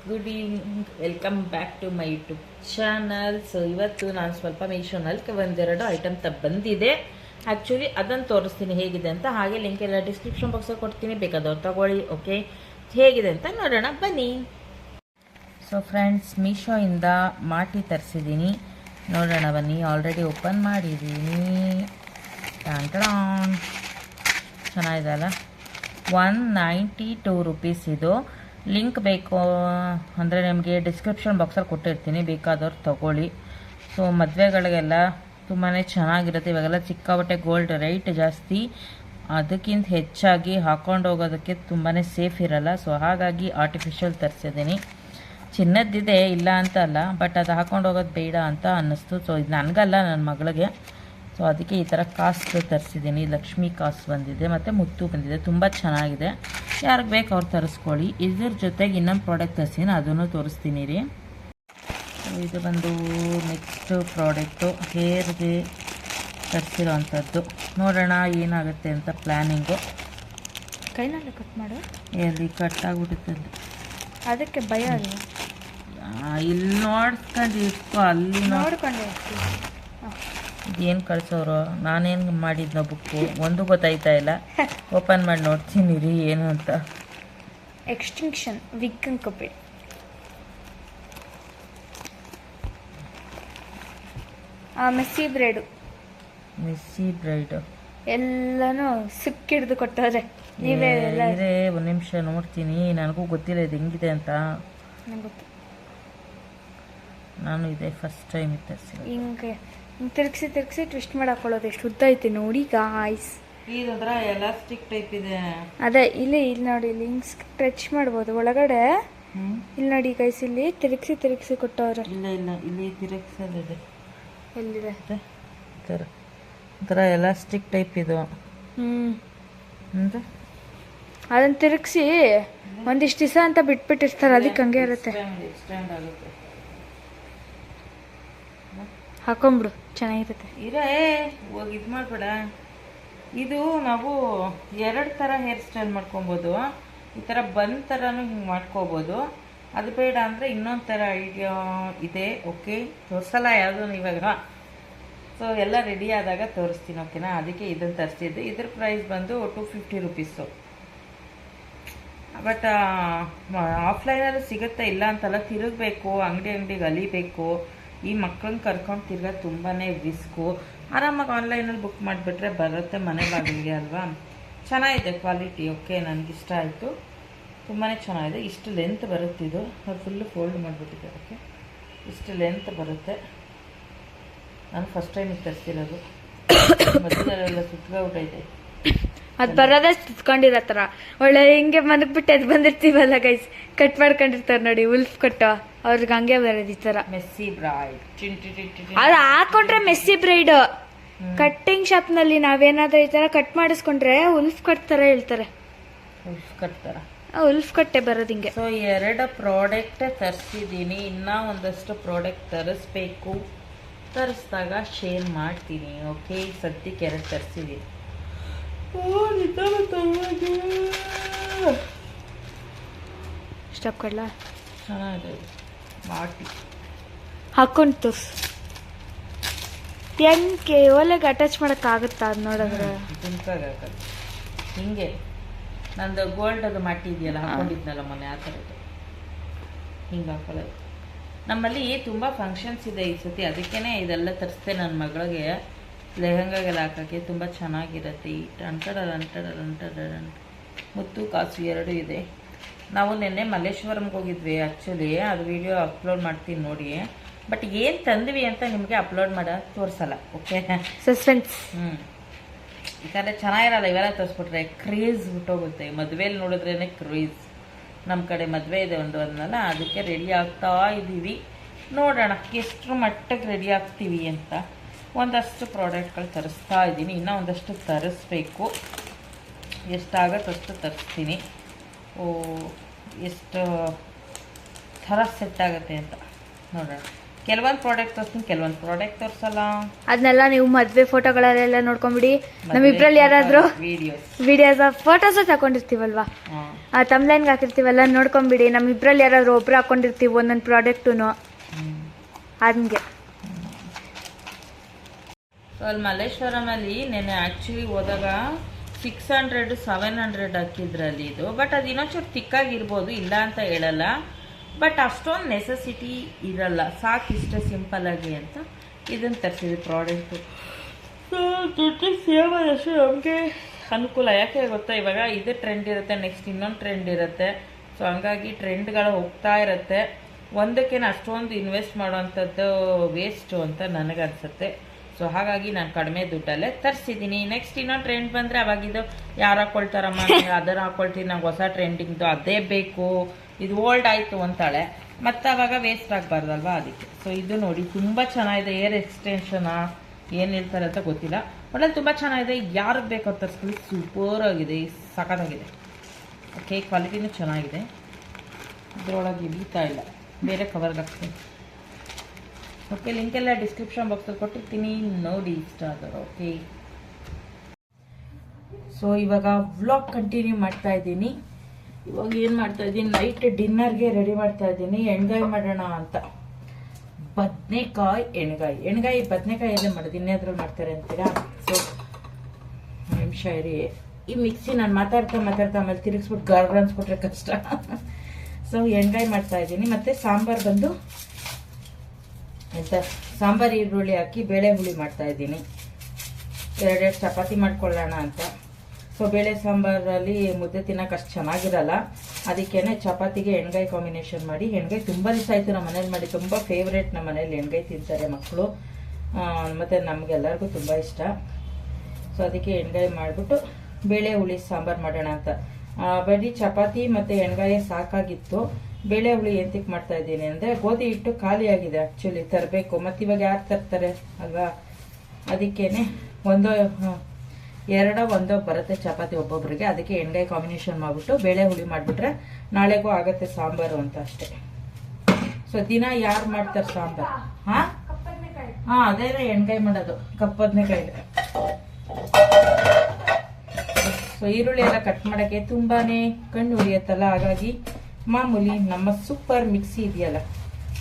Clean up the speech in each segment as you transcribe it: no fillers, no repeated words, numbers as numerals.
Good evening, welcome back to my YouTube channel. So ಇವತ್ತು ನಾನು ಸ್ವಲ್ಪ ಮೀಶೋನಲ್ಲಿ ಒಂದೆರಡು ಐಟಮ್ ಬಂದಿದೆ. ಆ್ಯಕ್ಚುಲಿ ಅದನ್ನು ತೋರಿಸ್ತೀನಿ ಹೇಗಿದೆ ಅಂತ. ಹಾಗೆ ಲಿಂಕ್ ಎಲ್ಲ ಡಿಸ್ಕ್ರಿಪ್ಷನ್ ಬಾಕ್ಸಲ್ಲಿ ಕೊಡ್ತೀನಿ, ಬೇಕಾದವ್ರು ತಗೊಳ್ಳಿ. ಓಕೆ, ಹೇಗಿದೆ ಅಂತ ನೋಡೋಣ ಬನ್ನಿ. ಸೊ ಫ್ರೆಂಡ್ಸ್, ಮೀಶೋಯಿಂದ ಮಾಟಿ ತರಿಸಿದ್ದೀನಿ, ನೋಡೋಣ ಬನ್ನಿ. ಆಲ್ರೆಡಿ ಓಪನ್ ಮಾಡಿದ್ದೀನಿ. ಚೆನ್ನಾಗಿದೆ ಅಲ್ಲ. 192 ರೂಪೀಸ್ ಇದು. ಲಿಂಕ್ ಬೇಕು ಅಂದರೆ ನಿಮಗೆ ಡಿಸ್ಕ್ರಿಪ್ಷನ್ ಬಾಕ್ಸಲ್ಲಿ ಕೊಟ್ಟಿರ್ತೀನಿ, ಬೇಕಾದವ್ರು ತಗೊಳ್ಳಿ. ಸೊ ಮದುವೆಗಳಿಗೆಲ್ಲ ತುಂಬಾ ಚೆನ್ನಾಗಿರುತ್ತೆ. ಇವಾಗೆಲ್ಲ ಸಿಕ್ಕಾಪಟ್ಟೆ ಗೋಲ್ಡ್ ರೇಟ್ ಜಾಸ್ತಿ, ಅದಕ್ಕಿಂತ ಹೆಚ್ಚಾಗಿ ಹಾಕೊಂಡು ಹೋಗೋದಕ್ಕೆ ತುಂಬಾ ಸೇಫ್ ಇರಲ್ಲ. ಸೊ ಹಾಗಾಗಿ ಆರ್ಟಿಫಿಷಿಯಲ್ ತರಿಸಿದ್ದೀನಿ. ಚಿನ್ನದ್ದಿದೆ, ಇಲ್ಲ ಅಂತ ಅಲ್ಲ, ಬಟ್ ಅದು ಹಾಕೊಂಡು ಹೋಗೋದು ಬೇಡ ಅಂತ ಅನ್ನಿಸ್ತು. ಸೊ ಇದು ನನಗಲ್ಲ, ನನ್ನ ಮಗಳಿಗೆ. ಸೊ ಅದಕ್ಕೆ ಈ ಥರ ಕಾಸು ತರಿಸಿದ್ದೀನಿ. ಲಕ್ಷ್ಮಿ ಕಾಸು ಬಂದಿದೆ ಮತ್ತು ಮುತ್ತು ಬಂದಿದೆ, ತುಂಬ ಚೆನ್ನಾಗಿದೆ. ಯಾರಿಗೆ ಬೇಕು ಅವ್ರು ತರಿಸ್ಕೊಳ್ಳಿ. ಇದ್ರ ಜೊತೆಗೆ ಇನ್ನೊಂದು ಪ್ರಾಡಕ್ಟ್ ತರಿಸ್ತೀನಿ, ಅದನ್ನು ತೋರಿಸ್ತೀನಿ ರೀ. ಇದು ಬಂದು ನೆಕ್ಸ್ಟ್ ಪ್ರಾಡಕ್ಟು, ಹೇರ್ಗೆ ತರಿಸಿರೋ ಅಂಥದ್ದು. ನೋಡೋಣ ಏನಾಗುತ್ತೆ ಅಂತ ಪ್ಲ್ಯಾನಿಂಗು. ಕೈನಲ್ಲೇ ಕಟ್ ಮಾಡು, ಎಲ್ಲಿ ಕಟ್ ಆಗಿಬಿಡುತ್ತೆ ಅದಕ್ಕೆ ಭಯ ಅಲ್ಲ. ಇಲ್ಲಿ ನೋಡ್ಕೊಂಡು ಇಟ್ಕೊ, ಅಲ್ಲಿ ನೋಡ್ಕೊಂಡೆ. ಏನು ಕಳ್ಸೋರು, ನಾನೇನು ಮಾಡಿದ್ನೋ ಬುಕ್ಕು ಒಂದು ಗೊತ್ತಾಯ್ತಾ ಇಲ್ಲ. ಓಪನ್ ಮಾಡಿ ನೋಡ್ತೀನಿ ರೀ ಏನು ಅಂತ. ಎಕ್ಸ್ಟಿಂಕ್ಷನ್ ವಿಗ್ ಅಂಕಪಿ, ಮೆಸ್ಸಿ ಬ್ರೈಡು ಎಲ್ಲನೂ ಸಿಕ್ಕಿಡ್ದು ಕೊಟ್ಟವ್ರೆ. ನೀವೇ ಒಂದು ನಿಮಿಷ ನೋಡ್ತೀನಿ, ನನಗೂ ಗೊತ್ತಿಲ್ಲ ಇದು ಹೆಂಗಿದೆ ಅಂತ. ಗೊತ್ತು, ನಾನು ಇದೆ ಫಸ್ಟ್ ಟೈಮ್ ತರಿಸಿ. ಹಿಂಗೆ ತಿರುಗಿಸಿ ಟ್ವಿಸ್ಟ್ ಮಾಡಿ ಹಾಕೊಳ್ಳೋದು. ಎಷ್ಟು ಉದ್ದ ಐತೆ ನೋಡಿ ಗಾಯ್ಸ್. ಇದೊಂಥರ ಎಲಾಸ್ಟಿಕ್ ಟೈಪ್ ಇದೆ. ಅದೇ ಇಲ್ಲಿ ನೋಡಿ, ಇಲ್ಲಿ ಹಿಂಗೆ ಸ್ಟ್ರೆಚ್ ಮಾಡ್ಬೋದು ಒಳಗಡೆ. ಇಲ್ಲಿ ನೋಡಿ ಗೈಸ್, ಇಲ್ಲಿ ತಿರುಗಿಸಿ ಕೊಟ್ಟವ್ರೆ. ಇಲ್ಲ ಇಲ್ಲಿ ತಿರುಗಿಸೋದಿದೆ. ಎಲ್ಲಿದೆ? ಒಂಥರ ಎಲಾಸ್ಟಿಕ್ ಟೈಪ್ ಇದು. ಅದನ್ನ ತಿರುಗಿಸಿ ಒಂದಿಷ್ಟು ದಿವಸ ಅಂತ ಬಿಟ್ಬಿಟ್ಟಿರ್ತಾರೆ, ಅದಕ್ಕೆ ಹಂಗೆ ಇರುತ್ತೆ. ಹಾಕೊಂಬಿಡು, ಚೆನ್ನಾಗಿರುತ್ತೆ. ಹೋಗಿ ಇದು ಮಾಡಬೇಡ. ಇದು ನಾವು ಎರಡು ಥರ ಹೇರ್ ಸ್ಟೈಲ್ ಮಾಡ್ಕೊಬೋದು. ಈ ಥರ ಬಂದ್ ಥರನೂ ಹಿಂಗೆ ಮಾಡ್ಕೋಬೋದು. ಅದು ಬೇಡ ಅಂದರೆ ಇನ್ನೊಂದು ಥರ ಐಡಿಯಾ ಇದೆ. ಓಕೆ, ತೋರಿಸಲ್ಲ ಯಾವುದೂ ಇವಾಗ. ಸೊ ಎಲ್ಲ ರೆಡಿ ಆದಾಗ ತೋರಿಸ್ತೀನಿ, ಓಕೆನಾ? ಅದಕ್ಕೆ ಇದನ್ನು ತರಿಸಿದ್ದು. ಇದ್ರ ಪ್ರೈಸ್ ಬಂದು 250 ರೂಪೀಸು. ಬಟ್ ಆಫ್ಲೈನಲ್ಲಿ ಸಿಗುತ್ತೆ, ಇಲ್ಲ ಅಂತಲ್ಲ. ತಿರುಗಬೇಕು, ಅಂಗಡಿಗೆ ಅಲಿಬೇಕು. ಈ ಮಕ್ಕಳನ್ನ ಕರ್ಕೊಂಡು ತಿರ್ಗೋದು ತುಂಬಾ ರಿಸ್ಕು. ಆರಾಮಾಗಿ ಆನ್ಲೈನಲ್ಲಿ ಬುಕ್ ಮಾಡಿಬಿಟ್ರೆ ಬರುತ್ತೆ ಮನೆ ಬಾಗಿಲಿಗೆ ಅಲ್ವಾ. ಚೆನ್ನಾಗಿದೆ ಕ್ವಾಲಿಟಿ. ಓಕೆ, ನನಗಿಷ್ಟ ಆಯಿತು, ತುಂಬಾ ಚೆನ್ನಾಗಿದೆ. ಇಷ್ಟು ಲೆಂತ್ ಬರುತ್ತೆ ಇದು. ಫುಲ್ಲು ಫೋಲ್ಡ್ ಮಾಡಿಬಿಟ್ಟಿದೆ. ಓಕೆ, ಇಷ್ಟು ಲೆಂತ್ ಬರುತ್ತೆ. ನಾನು ಫಸ್ಟ್ ಟೈಮ್ ತರಿಸಿರೋದು. ಮಧ್ಯದಲ್ಲೆಲ್ಲ ಸುತ್ತಗೊಂಡೈತೆ. ಅದು ಬರೋದೇ ಸುತ್ಕೊಂಡಿರೋ ಥರ ಒಳ್ಳೆ ಹಿಂಗೆ ಮನಗ್ಬಿಟ್ಟು ಅದು ಬಂದಿರ್ತೀವಲ್ಲ ಗೈಸ್, ಕಟ್ ಮಾಡ್ಕೊಂಡಿರ್ತಾರೆ ನೋಡಿ, ಉಲ್ಫ್ ಕಟ್ಟು. ಅವ್ರಿಗೆ ಹಂಗೆ ಬರೋದು ಈ ಥರ ಮೆಸ್ಸಿ ಬ್ರೈಡ್. ಅದು ಹಾಕೊಂಡ್ರೆ ಮೆಸ್ಸಿ ಬ್ರೈಡ್. ಕಟ್ಟಿಂಗ್ ಶಾಪ್ನಲ್ಲಿ ನಾವೇನಾದ್ರೂ ಈ ಥರ ಕಟ್ ಮಾಡಿಸ್ಕೊಂಡ್ರೆ ಉಲ್ಫ್ ಕಟ್ ಥರ ಹೇಳ್ತಾರೆ. ಉಲ್ಫ್ ಕಟ್ಟೆ ಬರೋದು ಹಿಂಗೆ. ಸೊ 2 ಪ್ರಾಡಕ್ಟ್ ತರಿಸಿದ್ದೀನಿ. ಇನ್ನೂ ಒಂದಷ್ಟು ಪ್ರಾಡಕ್ಟ್ ತರಿಸ್ಬೇಕು. ತರಿಸಿದಾಗ ಶೇರ್ ಮಾಡ್ತೀನಿ. ಓಕೆ, ಸದ್ಯಕ್ಕೆ 2 ತರಿಸಿದ್ದೀನಿ. ಸ್ಟಾಪ್ ಕೊಡ್ಲ, ಚೆನ್ನಾಗಿದೆ. ಮಾಟಿ ಹಾಕೊಂಡು ತೋರ್ಸು. ಹೆಂಗೆ ಒಲೆಗೆ ಅಟ್ಯಾಚ್ ಮಾಡೋಕ್ಕಾಗುತ್ತಾ ಅದು ನೋಡಿದ್ರೆ? ಹಿಂಗೆ ನಂದು ಗೋಲ್ಡ್ ಅದು ಮಾಟಿ ಇದೆಯಲ್ಲ, ಹಾಕೊಂಡಿದ್ನಲ್ಲ ಮೊನ್ನೆ, ಆ ಥರದ್ದು ಹಿಂಗೆ ಹಾಕೊಳ್ಳೋದು. ನಮ್ಮಲ್ಲಿ ತುಂಬ ಫಂಕ್ಷನ್ಸ್ ಇದೆ ಈ ಸತಿ, ಅದಕ್ಕೇ ಇದೆಲ್ಲ ತರಿಸ್ದೆ ನನ್ನ ಮಗಳಿಗೆ. ಲೆಹಂಗಾಗೆಲ್ಲ ಹಾಕೋಕ್ಕೆ ತುಂಬ ಚೆನ್ನಾಗಿರುತ್ತೆ. ಈ ಮುತ್ತು ಕಾಸು 2 ಇದೆ. ನಾವು ನಿನ್ನೆ ಮಲ್ಲೇಶ್ವರಂಗೆ ಹೋಗಿದ್ವಿ. ಆ್ಯಕ್ಚುಲಿ ಅದು ವಿಡಿಯೋ ಅಪ್ಲೋಡ್ ಮಾಡ್ತೀನಿ ನೋಡಿ. ಬಟ್ ಏನು ತಂದ್ವಿ ಅಂತ ನಿಮಗೆ ಅಪ್ಲೋಡ್ ತೋರಿಸಲ್ಲ. Okay, suspense. ಯಾಕಂದರೆ ಚೆನ್ನಾಗಿರಲ್ಲ ಇವೆಲ್ಲ ತೋರಿಸ್ಬಿಟ್ರೆ. ಕ್ರೇಜ್ ಬಿಟ್ಟೋಗುತ್ತೆ. ಮದುವೆಯಲ್ಲಿ ನೋಡಿದ್ರೇ ಕ್ರೇಜ್. ನಮ್ಮ ಕಡೆ ಮದುವೆ ಇದೆ ಒಂದಲ್ಲ, ಅದಕ್ಕೆ ರೆಡಿ ಆಗ್ತಾ ಇದ್ದೀವಿ. ನೋಡೋಣ ಎಷ್ಟು ಮಟ್ಟಕ್ಕೆ ರೆಡಿ ಆಗ್ತೀವಿ ಅಂತ. ಒಂದಷ್ಟು ಪ್ರಾಡಕ್ಟ್ಗಳು ತರಿಸ್ತಾ ಇದ್ದೀನಿ, ಇನ್ನೂ ಒಂದಷ್ಟು ತರಿಸ್ಬೇಕು. ಎಷ್ಟಾಗತ್ತೆ ಅಷ್ಟು ತರಿಸ್ತೀನಿ. ಎಷ್ಟು ಥರ ಸೆಟ್ ಆಗುತ್ತೆ ಅಂತ ನೋಡೋಣ. ಕೆಲವೊಂದು ಪ್ರಾಡಕ್ಟ್ ತೋರಿಸ್ತೀನಿ, ಕೆಲವೊಂದು ಪ್ರಾಡಕ್ಟ್ ತೋರಿಸಲ್ಲ. ಅದನ್ನೆಲ್ಲ ನೀವು ಮದುವೆ ಫೋಟೋಗಳೆಲ್ಲ ನೋಡ್ಕೊಂಬಿಡಿ. ನಮ್ಮಿಬ್ರಲ್ಲಿ ಯಾರಾದರೂ ವಿಡಿಯೋಸ್ ಫೋಟೋಸ್ ತಗೊಂಡಿರ್ತೀವಲ್ವಾ, ತಮ್ಲೈನ್ಗೆ ಹಾಕಿರ್ತೀವಲ್ಲ ನೋಡ್ಕೊಂಬಿಡಿ. ನಮ್ಮಿಬ್ರಲ್ಲಿ ಯಾರಾದ್ರು ಒಬ್ರು ಹಾಕೊಂಡಿರ್ತೀವಿ ಒಂದೊಂದು ಪ್ರಾಡಕ್ಟು ಹಂಗೆ. ಸೊ ಅಲ್ಲಿ ಮಲ್ಲೇಶ್ವರಮಲ್ಲಿ ನೆನೆ ಆ್ಯಕ್ಚುಲಿ ಹೋದಾಗ 600 700 ಹಾಕಿದ್ರಲ್ಲಿ ಇದು. ಬಟ್ ಅದು ಇನ್ನೊಂಚೂರು ತಿಕ್ಕಾಗಿರ್ಬೋದು, ಇಲ್ಲ ಅಂತ ಹೇಳಲ್ಲ. ಬಟ್ ಅಷ್ಟೊಂದು ನೆಸೆಸಿಟಿ ಇರಲ್ಲ, ಸಾಕು ಇಷ್ಟೇ ಸಿಂಪಲ್ಲಾಗಿ ಅಂತ ಇದನ್ನು ತರಿಸಿದ್ವಿ ಪ್ರಾಡಕ್ಟು. ದುಡ್ಡು ಸೇವ್ ಆದಷ್ಟು ನಮಗೆ ಅನುಕೂಲ. ಯಾಕೆ ಗೊತ್ತಾ, ಇವಾಗ ಇದು ಟ್ರೆಂಡ್ ಇರುತ್ತೆ, ನೆಕ್ಸ್ಟ್ ಇನ್ನೊಂದು ಟ್ರೆಂಡ್ ಇರುತ್ತೆ. ಸೊ ಹಂಗಾಗಿ ಟ್ರೆಂಡ್ಗಳು ಹೋಗ್ತಾ ಇರುತ್ತೆ. ಒಂದಕ್ಕೆ ಅಷ್ಟೊಂದು ಇನ್ವೆಸ್ಟ್ ಮಾಡೋವಂಥದ್ದು ವೇಸ್ಟು ಅಂತ ನನಗನ್ಸುತ್ತೆ. ಸೊ ಹಾಗಾಗಿ ನಾನು ಕಡಿಮೆ ದುಡ್ಡಲ್ಲೇ ತರಿಸಿದ್ದೀನಿ. ನೆಕ್ಸ್ಟ್ ಇನ್ನೊಂದು ಟ್ರೆಂಡ್ ಬಂದರೆ ಅವಾಗಿದ್ದು ಯಾರು ಹಾಕ್ಕೊಳ್ತಾರಮ್ಮ, ಅದನ್ನು ಹಾಕ್ಕೊಳ್ತೀನಿ, ನಂಗೆ ಹೊಸ ಟ್ರೆಂಡಿಂಗ್ದು ಅದೇ ಬೇಕು, ಇದು ಓಲ್ಡ್ ಆಯಿತು ಅಂತಾಳೆ. ಮತ್ತು ಆವಾಗ ವೇಸ್ಟ್ ಆಗಬಾರ್ದಲ್ವಾ, ಅದಕ್ಕೆ. ಸೊ ಇದು ನೋಡಿ ತುಂಬ ಚೆನ್ನಾಗಿದೆ. ಏರ್ ಎಕ್ಸ್ಟೆನ್ಷನಾ ಏನು ಹೇಳ್ತಾರೆ ಅಂತ ಗೊತ್ತಿಲ್ಲ, ಒಳ್ಳೆ ತುಂಬ ಚೆನ್ನಾಗಿದೆ. ಯಾರಿಗೆ ಬೇಕೋ ತರಿಸ್ಕೊಳ್ಳಿ, ಸೂಪರ್ ಆಗಿದೆ, ಸಖತ್ತಾಗಿದೆ. ಓಕೆ, ಕ್ವಾಲಿಟಿನೂ ಚೆನ್ನಾಗಿದೆ. ಇದರೊಳಗೆ ಇಳಿತಾ ಇಲ್ಲ, ಬೇರೆ ಕವರ್ಗೆ ಹಾಕ್ತೀನಿ. ಓಕೆ, ಲಿಂಕೆಲ್ಲ ಡಿಸ್ಕ್ರಿಪ್ಷನ್ ಬಾಕ್ಸಲ್ಲಿ ಕೊಟ್ಟಿರ್ತೀನಿ, ನೋಡಿ ಇಷ್ಟ ಆದರು. ಓಕೆ, ಸೊ ಇವಾಗ ವ್ಲಾಗ್ ಕಂಟಿನ್ಯೂ ಮಾಡ್ತಾ ಇದ್ದೀನಿ. ಇವಾಗ ಏನು ಮಾಡ್ತಾ ಇದ್ದೀನಿ, ನೈಟ್ ಡಿನ್ನರ್ಗೆ ರೆಡಿ ಮಾಡ್ತಾ ಇದ್ದೀನಿ. ಎಣ್ಗಾಯಿ ಮಾಡೋಣ ಅಂತ. ಬದನೆಕಾಯಿ ಎಣ್ಗಾಯಿ ಬದನೆಕಾಯಿ ಎಲ್ಲ ಮಾಡೋದು, ಇನ್ನೇದ್ರಲ್ಲಿ ಮಾಡ್ತಾರೆ ಅಂತೀರಾ? ಸೊ ನಿಮಿಷ ಇರಿ, ಈ ಮಿಕ್ಸಿ ನಾನು ಮಾತಾಡ್ತಾ ಆಮೇಲೆ ತಿರುಗಿಸ್ಬಿಟ್ಟು ಗಾರ್ಗರ್ ಅನ್ಸ್ಬಿಟ್ರೆ ಕಷ್ಟ. ಸೊ ಎಣ್ಗಾಯಿ ಮಾಡ್ತಾ ಇದ್ದೀನಿ. ಮತ್ತು ಸಾಂಬಾರು ಬಂದು ಎಂತ ಸಾಂಬಾರು ಈರುಳ್ಳಿ ಹಾಕಿ ಬೇಳೆ ಹುಳಿ ಮಾಡ್ತಾ ಇದ್ದೀನಿ. 2 ಚಪಾತಿ ಮಾಡ್ಕೊಳ್ಳೋಣ ಅಂತ. ಸೊ ಬೇಳೆ ಸಾಂಬಾರಲ್ಲಿ ಮುದ್ದೆ ತಿನ್ನೋಕೆ ಅಷ್ಟು ಚೆನ್ನಾಗಿರಲ್ಲ, ಅದಕ್ಕೇನೆ ಚಪಾತಿಗೆ ಎಣ್ಗಾಯಿ ಕಾಂಬಿನೇಷನ್ ಮಾಡಿ. ಎಣ್ಗಾಯಿ ತುಂಬ ದಿವಸ ಆಯಿತು ನಮ್ಮ ಮನೇಲಿ ಮಾಡಿ, ತುಂಬ ಫೇವ್ರೇಟ್. ನಮ್ಮ ಮನೇಲಿ ಎಣ್ಗಾಯಿ ತಿಂತಾರೆ ಮಕ್ಕಳು, ಮತ್ತು ನಮಗೆಲ್ಲರಿಗೂ ತುಂಬ ಇಷ್ಟ. ಸೊ ಅದಕ್ಕೆ ಎಣ್ಗಾಯಿ ಮಾಡಿಬಿಟ್ಟು ಬೇಳೆ ಹುಳಿ ಸಾಂಬಾರು ಮಾಡೋಣ ಅಂತ. ಬರೀ ಚಪಾತಿ ಮತ್ತು ಎಣ್ಗಾಯಿ ಸಾಕಾಗಿತ್ತು. ಬೇಳೆ ಹುಳಿ ಎಂತಕ್ಕೆ ಮಾಡ್ತಾ ಇದ್ದೀನಿ ಅಂದರೆ, ಗೋಧಿ ಹಿಟ್ಟು ಖಾಲಿ ಆಗಿದೆ ಆ್ಯಕ್ಚುಲಿ, ತರಬೇಕು. ಮತ್ತು ಇವಾಗ ಯಾರು ತರ್ತಾರೆ ಅಲ್ವಾ, ಅದಕ್ಕೇನೆ ಒಂದೋ ಬರುತ್ತೆ ಚಪಾತಿ ಒಬ್ಬೊಬ್ಬರಿಗೆ. ಅದಕ್ಕೆ ಎಣ್ಗಾಯಿ ಕಾಂಬಿನೇಷನ್ ಮಾಡಿಬಿಟ್ಟು ಬೇಳೆ ಹುಳಿ ಮಾಡಿಬಿಟ್ರೆ ನಾಳೆಗೂ ಆಗುತ್ತೆ ಸಾಂಬಾರು ಅಂತ ಅಷ್ಟೇ. ಸೊ ದಿನ ಯಾರು ಮಾಡ್ತಾರೆ ಸಾಂಬಾರು? ಹಾಂ, ಅದೇನೇ ಎಣ್ಗಾಯಿ ಮಾಡೋದು, ಕಪ್ಪು ಬದನೆಕಾಯಿ. ಸೊ ಈರುಳ್ಳಿ ಎಲ್ಲ ಕಟ್ ಮಾಡೋಕ್ಕೆ ತುಂಬಾನೇ ಕಣ್ಣು ಉರಿಯುತ್ತಲ್ಲ, ಹಾಗಾಗಿ ಮಾಮೂಲಿ ನಮ್ಮ ಸೂಪರ್ ಮಿಕ್ಸಿ ಇದೆಯಲ್ಲ,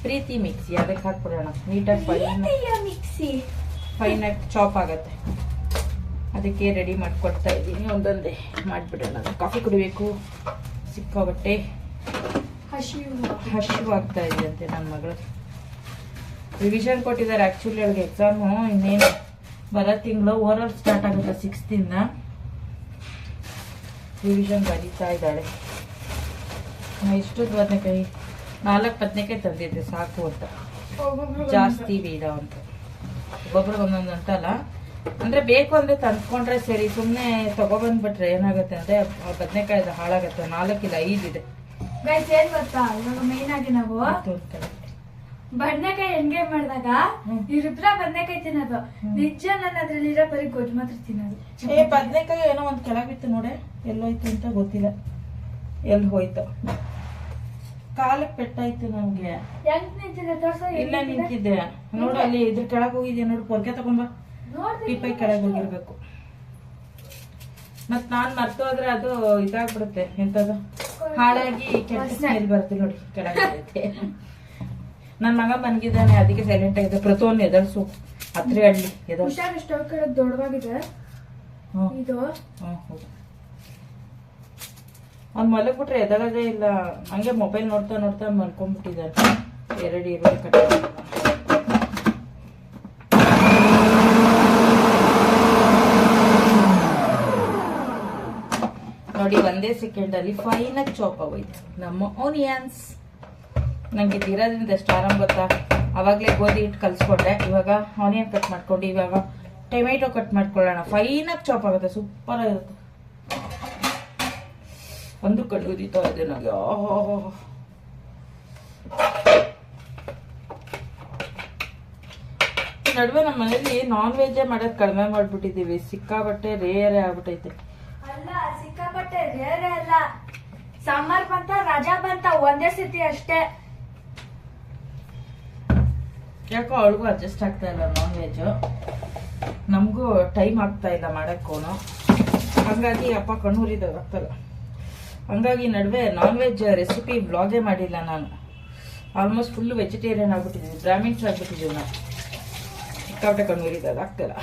ಪ್ರೀತಿ ಮಿಕ್ಸಿ, ಅದಕ್ಕೆ ಹಾಕ್ಬಿಡೋಣ. ನೀಟಾಗಿ ಫೈನಾಗಿ ಚಾಪ್ ಆಗತ್ತೆ. ಅದಕ್ಕೆ ರೆಡಿ ಮಾಡಿಕೊಡ್ತಾ ಇದ್ದೀನಿ. ಒಂದೊಂದೇ ಮಾಡಿಬಿಡೋಣ. ಕಾಫಿ ಕುಡಿಬೇಕು, ಸಿಕ್ಕಾಬಟ್ಟೆ ಹಸಿವು ಆಗ್ತಾ ಇದೆ ಅಂತೆ ನನ್ನ ಮಗಳು. ರಿವಿಷನ್ ಕೊಟ್ಟಿದ್ದಾರೆ ಆ್ಯಕ್ಚುಲಿ ಅವ್ರಿಗೆ ಎಕ್ಸಾಮು ಇನ್ನೇನು ಬರೋ ತಿಂಗಳು ಓರಲ್ ಸ್ಟಾರ್ಟ್ ಆಗುತ್ತೆ 6th ಇಂದ. ರಿವಿಷನ್ ಬರೀತಾ ಇದ್ದಾಳೆ. ಎಷ್ಟೊಂದು ಬದನೆಕಾಯಿ, 4 ಬದನೆಕಾಯಿ ತಂದಿದ್ದೆ ಸಾಕು ಅಂತ, ಜಾಸ್ತಿ ಬೇಡ ಅಂತ. ಒಬ್ಬೊಬ್ರಿಗೆ ಒಂದೊಂದು ಅಂತಲ್ಲ, ಅಂದರೆ ಬೇಕು ಅಂದರೆ ತಂದ್ಕೊಂಡ್ರೆ ಸರಿ, ಸುಮ್ಮನೆ ತಗೊಬಂದ್ಬಿಟ್ರೆ ಏನಾಗುತ್ತೆ ಅಂದರೆ ಬದನೆಕಾಯಿ ಹಾಳಾಗುತ್ತೆ. 4 ಇಲ್ಲ 5 ಇದೆ. ಏನ್ ಗೊತ್ತಾ, ಇವಾಗ ಮೇನ್ ಆಗಿ ನಾವು ಬದನೆಕಾಯಿ ಎಣ್ಗಾಯಿ ಮಾಡಿದಾಗ ಇವ್ರಿಬ್ರ ಬದನೆಕಾಯಿ ತಿನ್ನೋದು ನಿಜ. ನಾನು ಅದ್ರಲ್ಲಿರೋ ಬರೀ ಗೊಜ್ಜು ಮಾತ್ರ ತಿನ್ನೋದು. ಬದನೆಕಾಯಿ ಏನೋ ಒಂದು ಕೆಳಗಿತ್ತು ನೋಡೆ, ಎಲ್ಲೋಯ್ತು ಅಂತ ಗೊತ್ತಿಲ್ಲ, ಎಲ್ಲಿ ಹೋಯ್ತು. ಕಾಲಕ್ಕೆ ಪೆಟ್ಟಾಯ್ತು ನಮ್ಗೆ. ಹೆಂಗ್ ನಿಂತಿದೆ ತೋರ್ಸ. ಇಲ್ಲ ನಿಂತಿದ್ದೆ ನೋಡು, ಅಲ್ಲಿ ಇದ್ರ ಕೆಳಗೆ ಹೋಗಿದ್ಯಾ ನೋಡು, ಪೊರ್ಕೆ ತಗೊಂಬ. ಪೀಪೈ ಕೆಳಗೆ ಹೋಗಿರ್ಬೇಕು. ಮತ್ ನಾನ್ ಮರ್ತೋದ್ರೆ ಅದು ಇದಾಗ್ಬಿಡುತ್ತೆ, ಎಂತದು ಹಾಳಾಗಿ ಕೆಟ್ಟ ಸ್ಮೆಲ್ ಬರುತ್ತೆ ನೋಡಿ ಕೆಳಗೆ. ನನ್ ಮಗ ಮನ್ಗಿದ್ದಾನೆ, ಅದಕ್ಕೆ ಸೈಲೆಂಟ್ ಆಗಿದೆ. ಪ್ರತಿಯೊಂದು ಎದಳ್ಸು, ಹತ್ರ ಹಳ್ಳಿ ಎದಳ್ಸು. ಸ್ಟವ್ ಕಡೆ ದೊಡ್ಡವಾಗಿದೆ ಇದು. ಅವ್ನು ಮಲಗ್ಬಿಟ್ರೆ ಎದಳದೇ ಇಲ್ಲ, ಹಂಗೆ ಮೊಬೈಲ್ ನೋಡ್ತಾ ನೋಡ್ತಾ ಮಲ್ಕೊಂಡ್ಬಿಟ್ಟಿದ್ದಾನೆ. 2 ಈರುಳ್ಳಿ ಕಟ್ ನೋಡಿ, 1 ಸೆಕೆಂಡಲ್ಲಿ ಫೈನಾಗಿ ಚಾಪ್ ಆಗೋಯ್ತು ನಮ್ಮ ಆನಿಯನ್ಸ್. ನಂಗೆ ಇದಿರೋದ್ರಿಂದ ಎಷ್ಟು ಆರಾಮ್ ಗೊತ್ತಾ, ಅವಾಗಲೇ ಗೋಧಿ ಹಿಟ್ಟು ಕಲಿಸ್ಕೊಂಡೆ, ಇವಾಗ ಆನಿಯನ್ ಕಟ್ ಮಾಡ್ಕೊಂಡು ಇವಾಗ ಟೊಮೆಟೊ ಕಟ್ ಮಾಡ್ಕೊಳ್ಳೋಣ. ಫೈನಾಗಿ ಚಾಪ್ ಆಗುತ್ತೆ, ಸೂಪರ್ ಆಗಿರುತ್ತೆ. ಒಂದು ಕಡೆ ಉರಿತಾ ಇದೆ ನನಗೆ. ನಡುವೆ ನಮ್ಮ ಮನೇಲಿ ನಾನ್ ವೆಜ್ಜೇ ಮಾಡೋದು ಕಡಿಮೆ ಮಾಡ್ಬಿಟ್ಟಿದೀವಿ, ಸಿಕ್ಕಾಬಟ್ಟೆ ರೇರೇ ಆಗ್ಬಿಟ್ಟೈತೆ. ಅಲ್ಲ, ಸಿಕ್ಕಾಪಟ್ಟೆ ರೇರೇ ಅಲ್ಲ, ಸಮ್ಮರ್ ಬಂತ ರಜಾ ಬಂತ ಒಂದೇ ಸತಿ ಅಷ್ಟೇ. ಯಾಕೋ ಅವಳಿಗೂ ಅಡ್ಜಸ್ಟ್ ಆಗ್ತಾ ಇಲ್ಲ ನಾನ್ ವೆಜ್, ನಮಗೂ ಟೈಮ್ ಆಗ್ತಾ ಇಲ್ಲ ಮಾಡಕ್ಕೂ. ಹಂಗಾಗಿ ಅಪ್ಪ ಕಣ್ಣೂರಿದಾಗ ಆಗ್ತಲ್ಲ. ಹಂಗಾಗಿ ನಡುವೆ ನಾನ್ ವೆಜ್ ರೆಸಿಪಿ ವ್ಲಾಗೇ ಮಾಡಿಲ್ಲ ನಾನು. ಆಲ್ಮೋಸ್ಟ್ ಫುಲ್ ವೆಜಿಟೇರಿಯನ್ ಆಗ್ಬಿಟ್ಟಿದ್ದೀವಿ, ಬ್ರಾಹ್ಮಿನ್ಸ್ ಆಗ್ಬಿಟ್ಟಿದ್ದೀವಿ ನಾವು. ಸಿಕ್ಕಾಪಟ್ಟೆ ಕಣ್ಣೂರಿದಾಗ ಆಗ್ತಿಲ್ಲ.